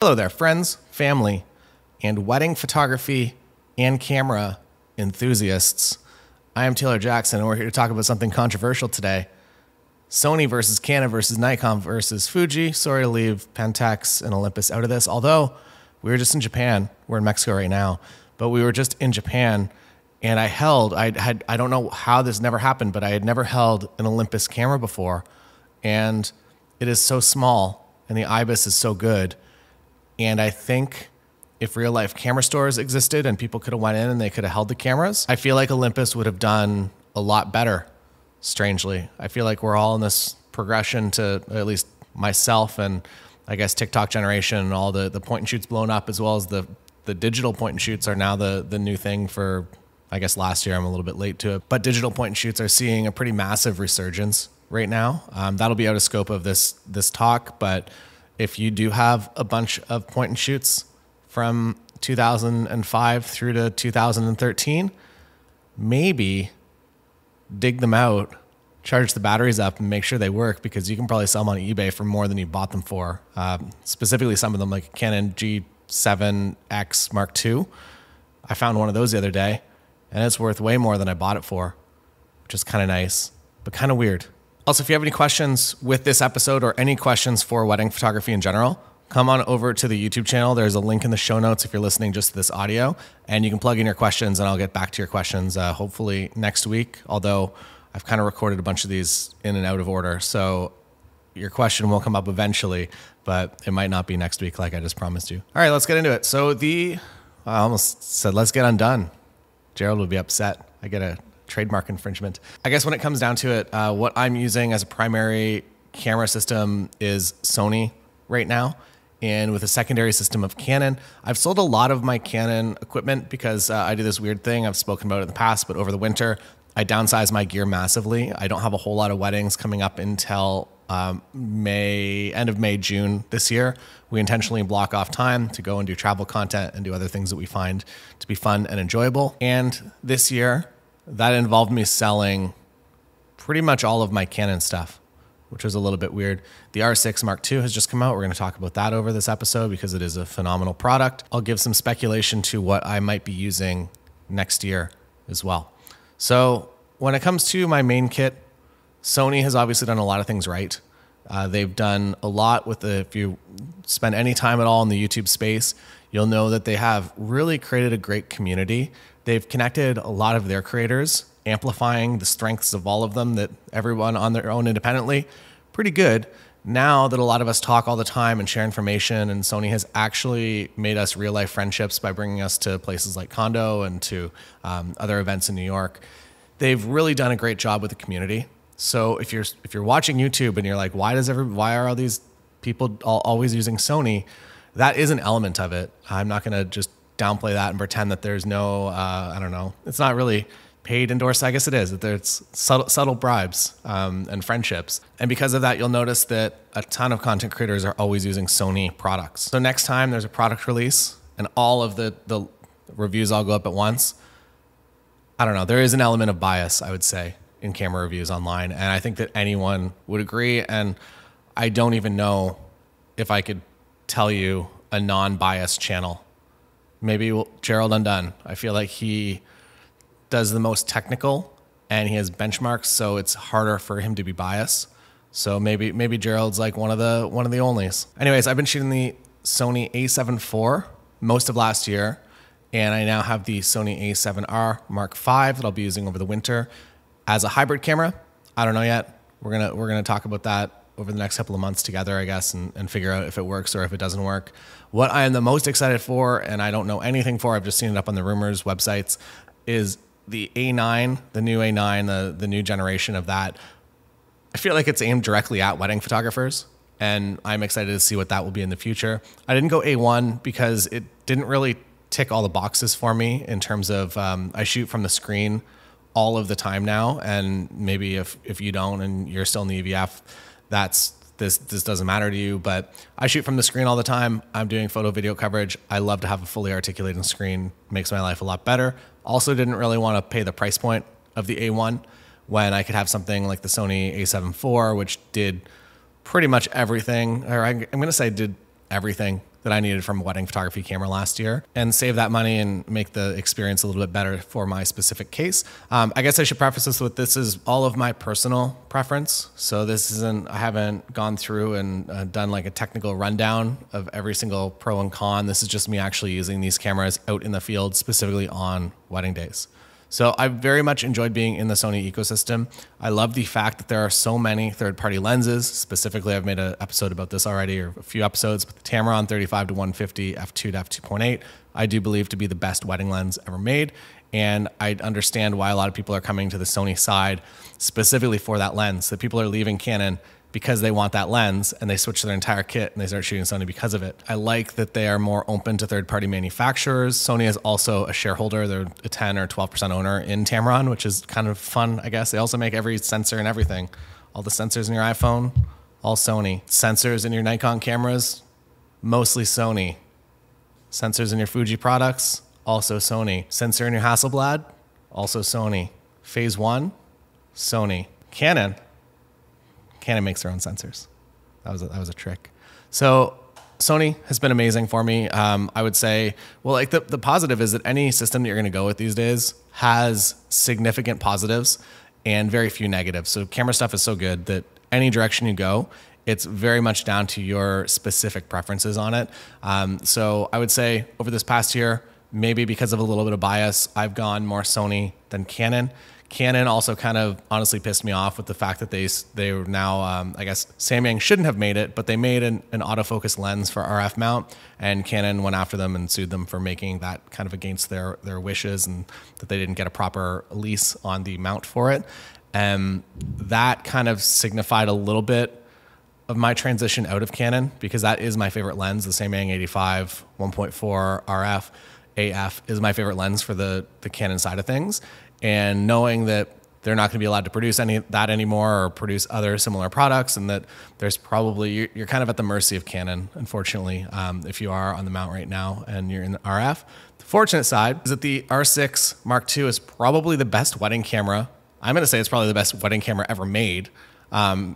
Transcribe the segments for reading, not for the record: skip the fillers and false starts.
Hello there, friends, family, and wedding photography and camera enthusiasts. I am Taylor Jackson, and we're here to talk about something controversial today. Sony versus Canon versus Nikon versus Fuji. Sorry to leave Pentax and Olympus out of this, although we were just in Japan. We're in Mexico right now, but we were just in Japan, and I don't know how this never happened, but I had never held an Olympus camera before, and it is so small, and the IBIS is so good. And I think if real life camera stores existed and people could have went in and they could have held the cameras, I feel like Olympus would have done a lot better, strangely. I feel like we're all in this progression to, at least myself and I guess TikTok generation, and all the point and shoots blown up, as well as the digital point and shoots are now the new thing for, I guess last year. I'm a little bit late to it. But digital point and shoots are seeing a pretty massive resurgence right now. That'll be out of scope of this talk, but if you do have a bunch of point and shoots from 2005 through to 2013, maybe dig them out, charge the batteries up, and make sure they work, because you can probably sell them on eBay for more than you bought them for. Specifically, some of them, like Canon G7X Mark II. I found one of those the other day, and it's worth way more than I bought it for, which is kind of nice, but kind of weird. Also, if you have any questions with this episode or any questions for wedding photography in general, come on over to the YouTube channel. There's a link in the show notes if you're listening just to this audio, and you can plug in your questions and I'll get back to your questions hopefully next week, although I've kind of recorded a bunch of these in and out of order. So your question will come up eventually, but it might not be next week like I just promised you. All right, let's get into it. So I almost said, let's get undone. Gerald would be upset. I get a trademark infringement. I guess when it comes down to it, what I'm using as a primary camera system is Sony right now, and with a secondary system of Canon. I've sold a lot of my Canon equipment because I do this weird thing I've spoken about in the past, but over the winter, I downsize my gear massively. I don't have a whole lot of weddings coming up until end of May, June this year. We intentionally block off time to go and do travel content and do other things that we find to be fun and enjoyable. And this year, that involved me selling pretty much all of my Canon stuff, which was a little bit weird. The R6 Mark II has just come out. We're going to talk about that over this episode because it is a phenomenal product. I'll give some speculation to what I might be using next year as well. So when it comes to my main kit, Sony has obviously done a lot of things right. They've done a lot with if you spend any time at all in the YouTube space, you'll know that they have really created a great community. They've connected a lot of their creators, amplifying the strengths of all of them, that everyone on their own independently, pretty good. Now that a lot of us talk all the time and share information, and Sony has actually made us real life friendships by bringing us to places like Condo and to other events in New York. They've really done a great job with the community. So if you're watching YouTube and you're like, why are all these people always using Sony? That is an element of it. I'm not going to just downplay that and pretend that there's no, I don't know, it's not really paid endorsed. I guess it is, that there's subtle bribes and friendships. And because of that, you'll notice that a ton of content creators are always using Sony products. So next time there's a product release and all of the reviews all go up at once, I don't know, there is an element of bias, I would say, in camera reviews online. And I think that anyone would agree. And I don't even know if I could tell you a non-biased channel. Maybe Gerald Undone. I feel like he does the most technical and he has benchmarks, so it's harder for him to be biased. So maybe Gerald's like one of the onlys. Anyways, I've been shooting the Sony a7 IV most of last year, and I now have the Sony a7R Mark V that I'll be using over the winter as a hybrid camera. I don't know yet. We're gonna talk about that over the next couple of months together, I guess, and figure out if it works or if it doesn't work. What I am the most excited for, and I don't know anything for, I've just seen it up on the rumors websites, is the A9, the new A9, the new generation of that. I feel like it's aimed directly at wedding photographers, and I'm excited to see what that will be in the future. I didn't go A1 because it didn't really tick all the boxes for me in terms of I shoot from the screen all of the time now, and maybe if you don't and you're still in the EVF, this doesn't matter to you, but I shoot from the screen all the time. I'm doing photo video coverage. I love to have a fully articulated screen. Makes my life a lot better. Also didn't really want to pay the price point of the A1 when I could have something like the Sony a7 IV, which did pretty much everything, or I'm going to say did everything that I needed from a wedding photography camera last year and save that money and make the experience a little bit better for my specific case. I guess I should preface this with, this is all of my personal preference. So this isn't, I haven't gone through and done like a technical rundown of every single pro and con. This is just me actually using these cameras out in the field, specifically on wedding days. So I very much enjoyed being in the Sony ecosystem. I love the fact that there are so many third-party lenses. Specifically, I've made an episode about this already, or a few episodes, but the Tamron 35-150 f2 to f2.8, I do believe to be the best wedding lens ever made. And I understand why a lot of people are coming to the Sony side specifically for that lens. That people are leaving Canon because they want that lens and they switch their entire kit and they start shooting Sony because of it. I like that they are more open to third-party manufacturers. Sony is also a shareholder. They're a 10 or 12% owner in Tamron, which is kind of fun, I guess. They also make every sensor and everything. All the sensors in your iPhone, all Sony. Sensors in your Nikon cameras, mostly Sony. Sensors in your Fuji products, also Sony. Sensor in your Hasselblad, also Sony. Phase 1, Sony. Canon makes their own sensors. That was a trick. So Sony has been amazing for me. I would say, well, like the positive is that any system that you're going to go with these days has significant positives and very few negatives. So camera stuff is so good that any direction you go, it's very much down to your specific preferences on it. So I would say over this past year, maybe because of a little bit of bias, I've gone more Sony than Canon. Canon also kind of honestly pissed me off with the fact that they were now, I guess Samyang shouldn't have made it, but they made an autofocus lens for RF mount, and Canon went after them and sued them for making that kind of against their wishes, and that they didn't get a proper lease on the mount for it. And that kind of signified a little bit of my transition out of Canon, because that is my favorite lens. The Samyang 85 1.4 RF AF is my favorite lens for the Canon side of things. And knowing that they're not going to be allowed to produce any of that anymore or produce other similar products, and that there's probably, you're kind of at the mercy of Canon, unfortunately, if you are on the mount right now and you're in the RF. The fortunate side is that the R6 Mark II is probably the best wedding camera. I'm going to say it's probably the best wedding camera ever made.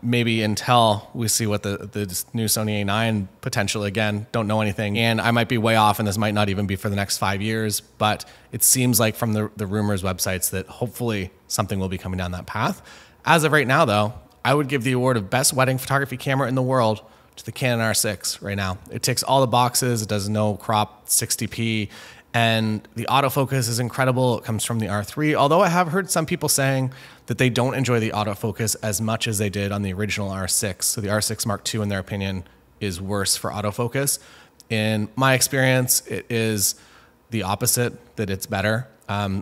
Maybe until we see what the new Sony A9 potential, again, don't know anything. And I might be way off, and this might not even be for the next 5 years, but it seems like from the rumors websites that hopefully something will be coming down that path. As of right now, though, I would give the award of best wedding photography camera in the world to the Canon R6 right now. It ticks all the boxes. It does no crop 60p. And the autofocus is incredible. It comes from the R3, although I have heard some people saying that they don't enjoy the autofocus as much as they did on the original R6. So the R6 Mark II, in their opinion, is worse for autofocus. In my experience, it is the opposite, that it's better.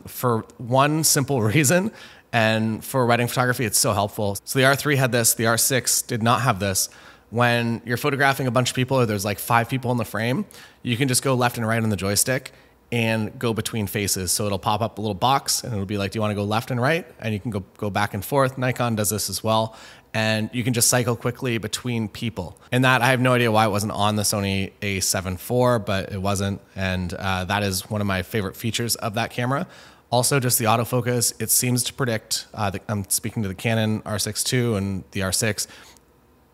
For one simple reason, and for wedding photography, it's so helpful. So the R3 had this, the R6 did not have this. When you're photographing a bunch of people, or there's like 5 people in the frame, you can just go left and right on the joystick and go between faces. So it'll pop up a little box and it'll be like, do you want to go left and right? And you can go back and forth. Nikon does this as well. And you can just cycle quickly between people. And that, I have no idea why it wasn't on the Sony A7 IV, but it wasn't. And that is one of my favorite features of that camera. Also, just the autofocus, it seems to predict, I'm speaking to the Canon R6 II and the R6,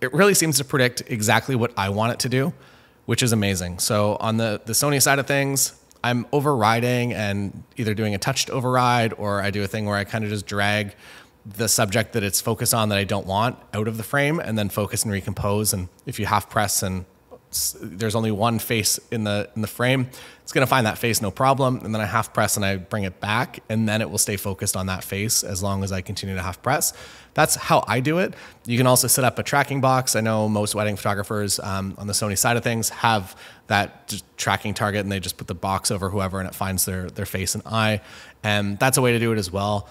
it really seems to predict exactly what I want it to do, which is amazing. So on the Sony side of things, I'm overriding and either doing a touched override, or I do a thing where I kind of just drag the subject that it's focused on that I don't want out of the frame, and then focus and recompose. And if you half press and there's only one face in the frame, it's going to find that face no problem. And then I half press and I bring it back, and then it will stay focused on that face as long as I continue to half press. That's how I do it. You can also set up a tracking box. I know most wedding photographers on the Sony side of things have that tracking target, and they just put the box over whoever and it finds their face and eye. And that's a way to do it as well.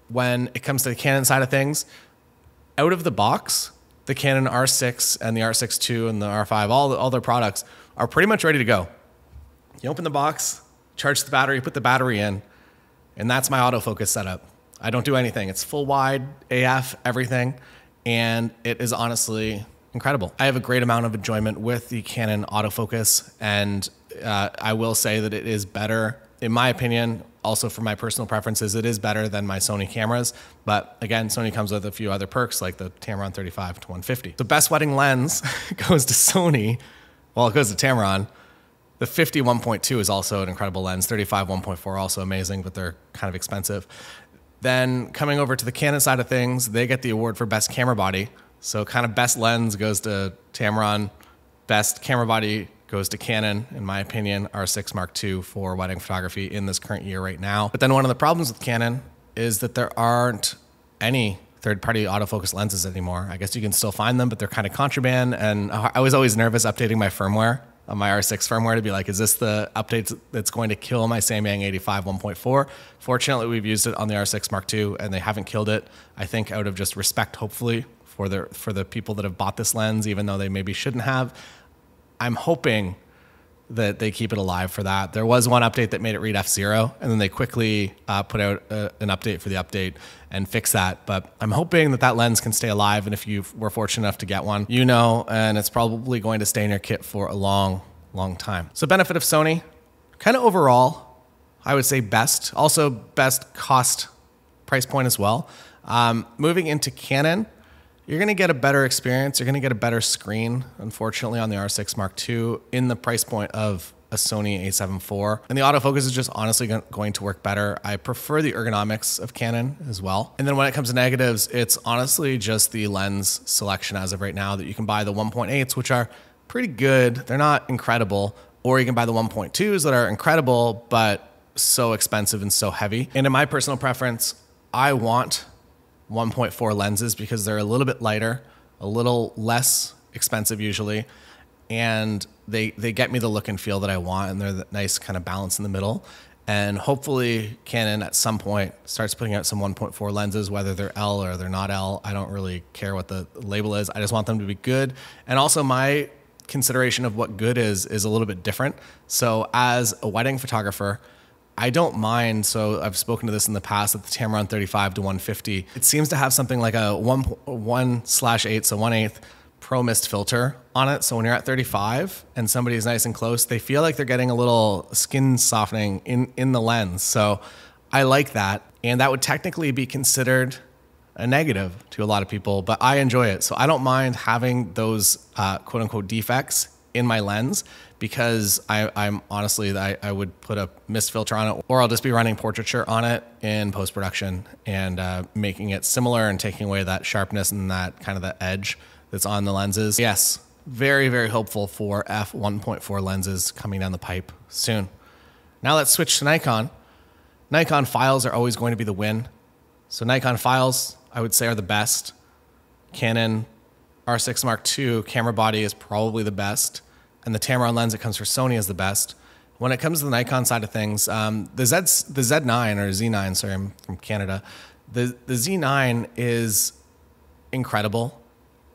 When it comes to the Canon side of things, out of the box, the Canon R6 and the R6 II and the R5, all their products are pretty much ready to go. You open the box, charge the battery, put the battery in, and that's my autofocus setup. I don't do anything. It's full wide, AF, everything, and it is honestly incredible. I have a great amount of enjoyment with the Canon autofocus, and I will say that it is better, in my opinion, also for my personal preferences, it is better than my Sony cameras. But again, Sony comes with a few other perks like the Tamron 35-150. The best wedding lens goes to Sony Well, it goes to Tamron. The 50 1.2 is also an incredible lens. 35 1.4 also amazing, but they're kind of expensive. Then coming over to the Canon side of things, they get the award for best camera body. So kind of best lens goes to Tamron. Best camera body goes to Canon, in my opinion, R6 Mark II for wedding photography in this current year right now. But then one of the problems with Canon is that there aren't any third-party autofocus lenses anymore. I guess you can still find them, but they're kind of contraband. And I was always nervous updating my firmware, on my R6 firmware, to be like, is this the update that's going to kill my Samyang 85 1.4? Fortunately, we've used it on the R6 Mark II, and they haven't killed it. I think out of just respect, hopefully, for the people that have bought this lens, even though they maybe shouldn't have. I'm hoping that they keep it alive for that. There was one update that made it read F0, and then they quickly put out an update for the update and fix that. But I'm hoping that that lens can stay alive, and if you were fortunate enough to get one, you know, and it's probably going to stay in your kit for a long, long time. So benefit of Sony, kind of overall, I would say best. Also best cost price point as well. Moving into Canon, you're going to get a better experience. You're going to get a better screen, unfortunately, on the R6 Mark II in the price point of a Sony a7 IV. And the autofocus is just honestly going to work better. I prefer the ergonomics of Canon as well. And then when it comes to negatives, it's honestly just the lens selection as of right now that you can buy the 1.8s, which are pretty good. They're not incredible. Or you can buy the 1.2s that are incredible, but so expensive and so heavy. And in my personal preference, I want 1.4 lenses because they're a little bit lighter, a little less expensive usually, and they get me the look and feel that I want, and they're the nice kind of balance in the middle. And hopefully Canon at some point starts putting out some 1.4 lenses, whether they're L or they're not L. I don't really care what the label is. I just want them to be good. And also my consideration of what good is a little bit different. So as a wedding photographer, I don't mind, so I've spoken to this in the past, that the Tamron 35 to 150, it seems to have something like a 1/8, so 1/8 pro mist filter on it. So when you're at 35 and somebody's nice and close, they feel like they're getting a little skin softening in the lens. So I like that. And that would technically be considered a negative to a lot of people, but I enjoy it. So I don't mind having those quote unquote defects in my lens, because I'm honestly, I would put a mist filter on it, or I'll just be running portraiture on it in post-production and making it similar and taking away that sharpness and that kind of the edge that's on the lenses. Yes, very, very hopeful for f 1.4 lenses coming down the pipe soon. Now let's switch to Nikon. Nikon files are always going to be the win. So Nikon files, I would say, are the best. Canon R6 Mark II camera body is probably the best, and the Tamron lens that comes for Sony is the best. When it comes to the Nikon side of things, the Z9 or Z9, sorry, I'm from Canada. The Z9 is incredible.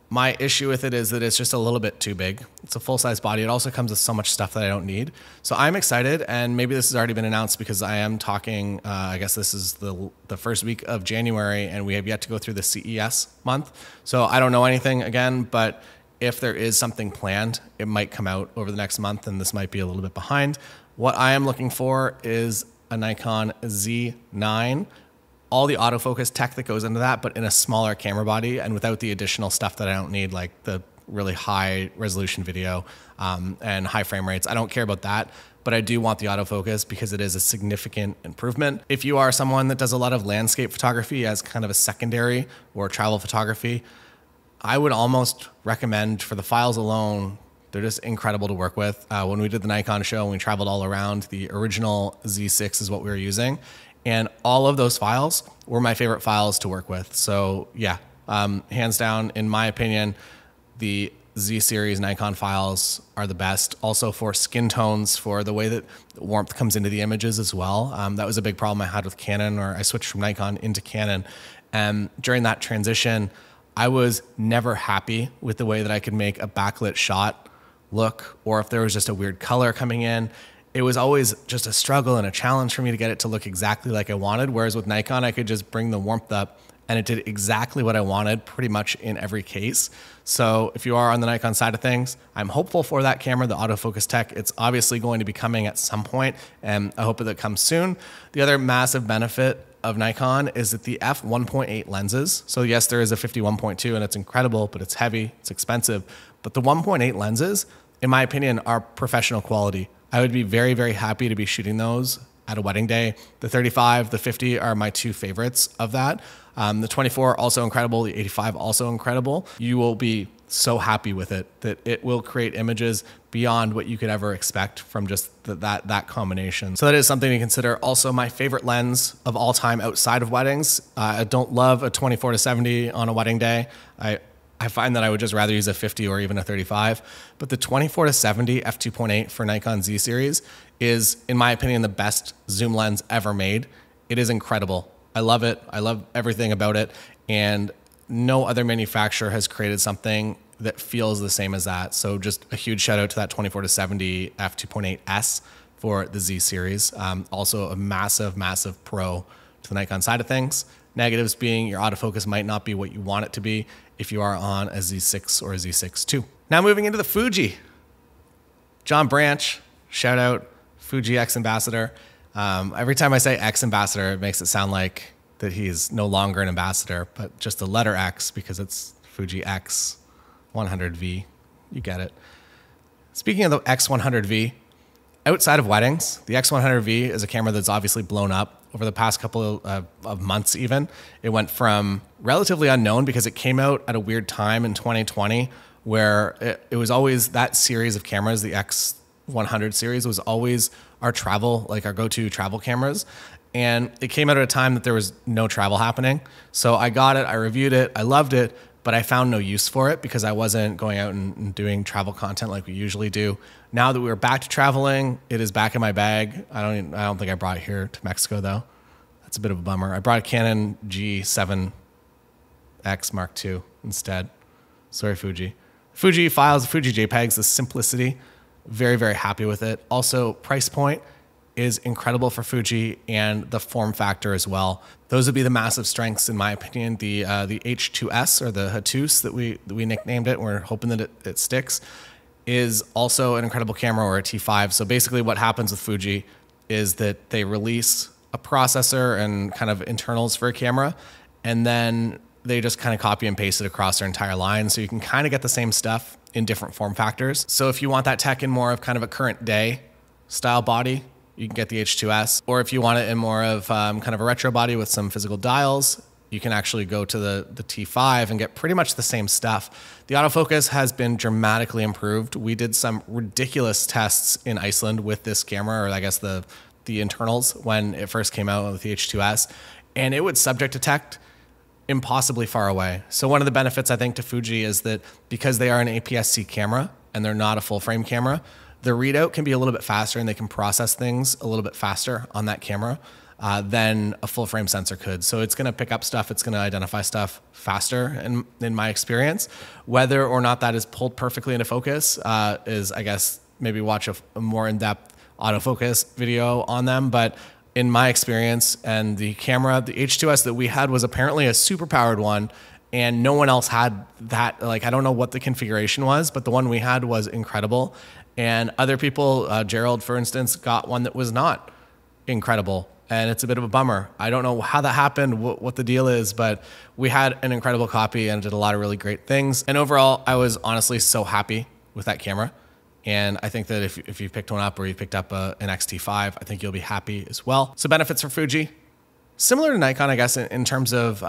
My issue with it is that it's just a little bit too big. It's a full-size body. It also comes with so much stuff that I don't need. So I'm excited, and maybe this has already been announced because I am talking, I guess this is the first week of January, and we have yet to go through the CES month. So I don't know anything again, but if there is something planned, it might come out over the next month, and this might be a little bit behind. What I am looking for is a Nikon Z9, all the autofocus tech that goes into that, but in a smaller camera body and without the additional stuff that I don't need, like the really high resolution video and high frame rates. I don't care about that, but I do want the autofocus because it is a significant improvement. If you are someone that does a lot of landscape photography as kind of a secondary or travel photography, I would almost recommend, for the files alone, they're just incredible to work with. When we did the Nikon show and we traveled all around, the original Z6 is what we were using. And all of those files were my favorite files to work with. So yeah, hands down, in my opinion, the Z series Nikon files are the best. Also for skin tones, for the way that warmth comes into the images as well. That was a big problem I had with Canon, or I switched from Nikon into Canon. And during that transition, I was never happy with the way that I could make a backlit shot look, or if there was just a weird color coming in. It was always just a struggle and a challenge for me to get it to look exactly like I wanted. Whereas with Nikon, I could just bring the warmth up and it did exactly what I wanted pretty much in every case. So if you are on the Nikon side of things, I'm hopeful for that camera, the autofocus tech. It's obviously going to be coming at some point, and I hope that it comes soon. The other massive benefit of Nikon is that the f 1.8 lenses, so yes, there is a 50 1.2 and it's incredible, but it's heavy, it's expensive. But the 1.8 lenses, in my opinion, are professional quality. I would be very, very happy to be shooting those at a wedding day. The 35, the 50 are my two favorites of that. The 24 also incredible. The 85 also incredible. You will be so happy with it that it will create images beyond what you could ever expect from just that combination. So that is something to consider. Also, my favorite lens of all time outside of weddings. I don't love a 24 to 70 on a wedding day. I find that I would just rather use a 50 or even a 35. But the 24 to 70 f2.8 for Nikon Z series is, in my opinion, the best zoom lens ever made. It is incredible. I love it. I love everything about it. And no other manufacturer has created something that feels the same as that. So just a huge shout out to that 24 to 70 f2.8S for the Z series. Also a massive, massive pro to the Nikon side of things. Negatives being your autofocus might not be what you want it to be if you are on a Z6 or a Z6 II. Now moving into the Fuji. John Branch, shout out, Fuji X Ambassador. Every time I say X Ambassador, it makes it sound like that he's no longer an ambassador, but just the letter X because it's Fuji X100V. You get it. Speaking of the X100V, outside of weddings, the X100V is a camera that's obviously blown up over the past couple of months even. It went from relatively unknown because it came out at a weird time in 2020 where it was always that series of cameras, the X100 series was always our go-to travel cameras. And it came out at a time that there was no travel happening. So I got it, I reviewed it, I loved it, but I found no use for it because I wasn't going out and doing travel content like we usually do. Now that we're back to traveling, it is back in my bag. I don't think I brought it here to Mexico though. That's a bit of a bummer. I brought a Canon G7X Mark II instead. Sorry, Fuji. Fuji files, Fuji JPEGs, the simplicity. Very, very happy with it. Also, price point is incredible for Fuji and the form factor as well. Those would be the massive strengths in my opinion. The H2S or the Hatus that we nicknamed it, we're hoping that it sticks, is also an incredible camera, or a T5. So basically what happens with Fuji is that they release a processor and kind of internals for a camera, and then they just kind of copy and paste it across their entire line. So you can kind of get the same stuff in different form factors. So if you want that tech in more of kind of a current day style body, you can get the H2S. Or if you want it in more of kind of a retro body with some physical dials, you can actually go to the T5 and get pretty much the same stuff. The autofocus has been dramatically improved. We did some ridiculous tests in Iceland with this camera, or I guess the internals when it first came out with the H2S, and it would subject detect impossibly far away. So one of the benefits I think to Fuji is that because they are an APS-C camera and they're not a full frame camera, the readout can be a little bit faster and they can process things a little bit faster on that camera than a full frame sensor could. So it's gonna pick up stuff, it's gonna identify stuff faster in my experience. Whether or not that is pulled perfectly into focus is, I guess, maybe watch a more in-depth autofocus video on them. But in my experience, and the camera, the H2S that we had was apparently a super powered one, and no one else had that. Like, I don't know what the configuration was, but the one we had was incredible. And other people, Gerald, for instance, got one that was not incredible. And it's a bit of a bummer. I don't know how that happened, what the deal is, but we had an incredible copy and did a lot of really great things. And overall, I was honestly so happy with that camera. And I think that if you picked one up or you picked up an X-T5, I think you'll be happy as well. So benefits for Fuji, similar to Nikon, I guess, in terms of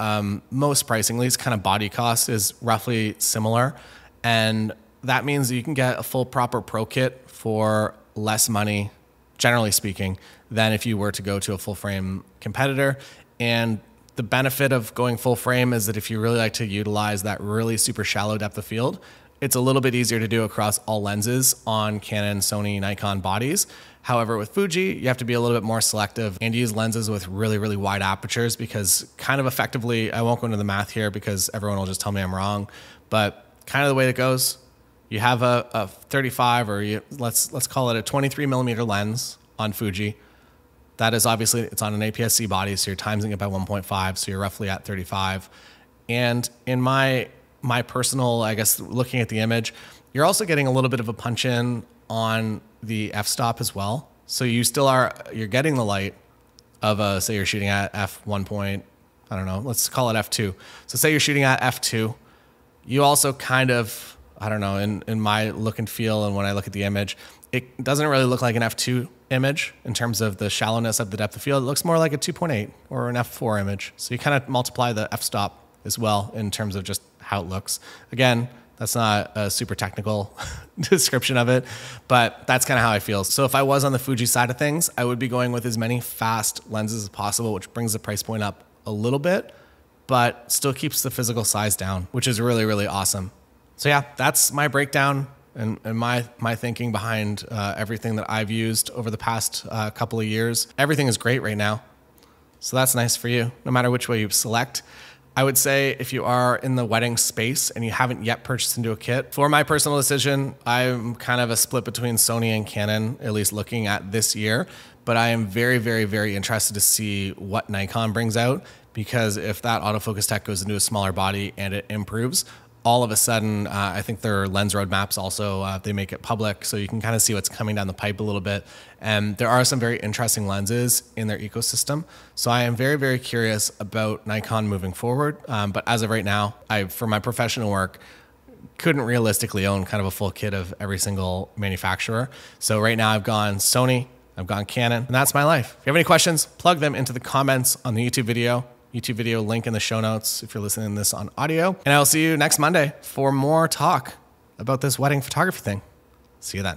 most pricing, at least kind of body cost is roughly similar. And that means that you can get a full proper pro kit for less money, generally speaking, than if you were to go to a full frame competitor. And the benefit of going full frame is that if you really like to utilize that really super shallow depth of field, it's a little bit easier to do across all lenses on Canon, Sony, Nikon bodies. However, with Fuji, you have to be a little bit more selective and use lenses with really, really wide apertures because kind of effectively, I won't go into the math here because everyone will just tell me I'm wrong, but kind of the way it goes, you have a 35 or let's call it a 23 millimeter lens on Fuji. That is obviously, it's on an APS-C body, so you're timesing it by 1.5, so you're roughly at 35. And in my personal, I guess, looking at the image, you're also getting a little bit of a punch in on the f-stop as well. So you still you're getting the light of say you're shooting at f1 point, I don't know, let's call it f2. So say you're shooting at f2, you also kind of I don't know, in my look and feel, and when I look at the image, it doesn't really look like an f2 image in terms of the shallowness of the depth of field. It looks more like a 2.8 or an f4 image. So you kind of multiply the f-stop as well in terms of just how it looks. Again, that's not a super technical description of it, but that's kind of how I feel. So if I was on the Fuji side of things, I would be going with as many fast lenses as possible, which brings the price point up a little bit, but still keeps the physical size down, which is really, really awesome. So yeah, that's my breakdown and my thinking behind everything that I've used over the past couple of years. Everything is great right now. So that's nice for you, no matter which way you select. I would say if you are in the wedding space and you haven't yet purchased into a kit, for my personal decision, I'm kind of a split between Sony and Canon, at least looking at this year. But I am very, very, very interested to see what Nikon brings out, because if that autofocus tech goes into a smaller body and it improves, all of a sudden, I think their lens roadmaps also, they make it public, so you can kind of see what's coming down the pipe a little bit. And there are some very interesting lenses in their ecosystem. So I am very, very curious about Nikon moving forward. But as of right now, for my professional work, couldn't realistically own kind of a full kit of every single manufacturer. So right now I've gone Sony, I've gone Canon, and that's my life. If you have any questions, plug them into the comments on the YouTube video link in the show notes if you're listening to this on audio. And I'll see you next Monday for more talk about this wedding photography thing. See you then.